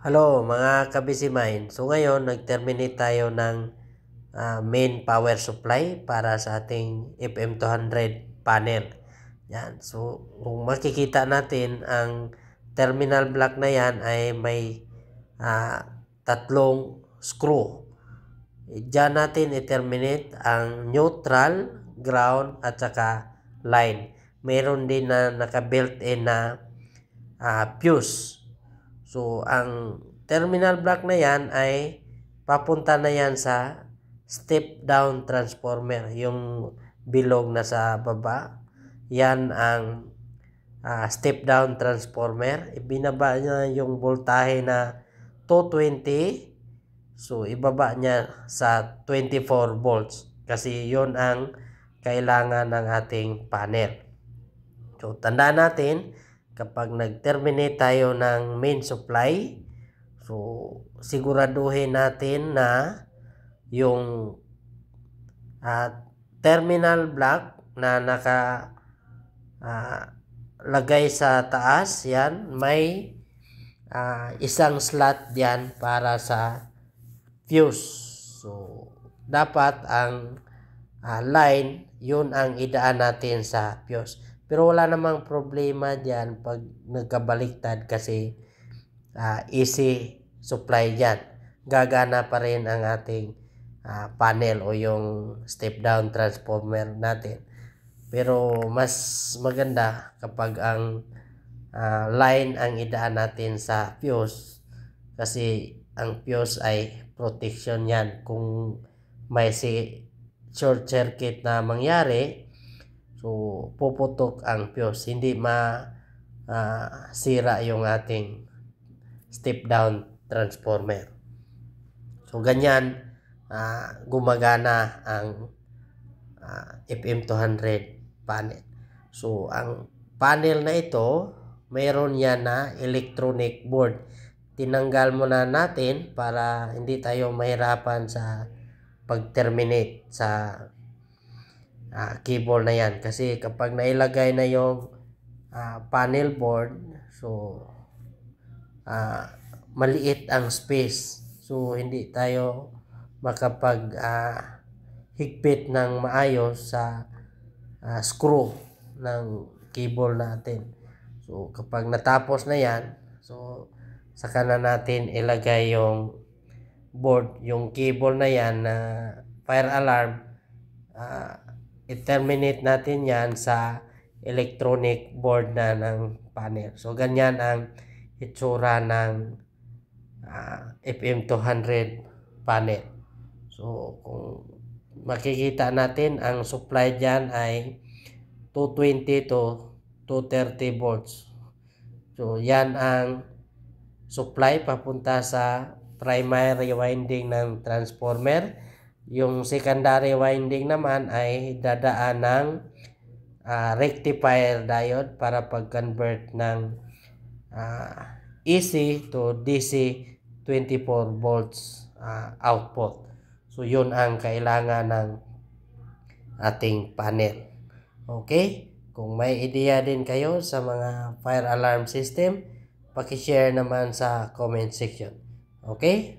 Hello mga kabisimain. So ngayon nag-terminate tayo ng main power supply para sa ating FM200 panel. Yan. So kung makikita natin ang terminal block na yan ay may tatlong screw. Diyan natin i-terminate ang neutral, ground at saka line. Meron din na naka-built-in na fuse. So, ang terminal block na yan ay papunta na yan sa step down transformer. Yung bilog na sa baba. Yan ang step down transformer. Ibinaba niya yung voltahe na 220. So, ibaba niya sa 24 volts. Kasi yun ang kailangan ng ating panel. So, tandaan natin, kapag nag-terminate tayo ng main supply, so siguraduhin natin na yung terminal block na lagay sa taas, yan, may isang slot diyan para sa fuse. So, dapat ang line, yun ang idaan natin sa fuse. Pero wala namang problema diyan pag nagkabaliktad kasi easy supply diyan. Gagana pa rin ang ating panel o yung step down transformer natin. Pero mas maganda kapag ang line ang idaan natin sa fuse kasi ang fuse ay protection yan. Kung may short circuit na mangyari, so puputok ang fuse, hindi sira yung ating step down transformer. So ganyan gumagana ang FM200 panel. So ang panel na ito, mayroon yan na electronic board. Tinanggal muna natin para hindi tayo mahirapan sa pag-terminate sa cable na yan, kasi kapag nailagay na yung panel board, so maliit ang space, so hindi tayo makapag higpit ng maayos sa screw ng cable natin. So kapag natapos na yan, so saka na natin ilagay yung board, yung cable na yan na fire alarm. I-terminate natin yan sa electronic board na ng panel. So ganyan ang itsura ng FM200 panel. So kung makikita natin, ang supply dyan ay 220 to 230 volts. So yan ang supply papunta sa primary winding ng transformer. Yung secondary winding naman ay dadaan ng rectifier diode para pag-convert ng AC to DC 24 volts output. So yun ang kailangan ng ating panel. Okay? Kung may idea din kayo sa mga fire alarm system, paki-share naman sa comment section. Okay?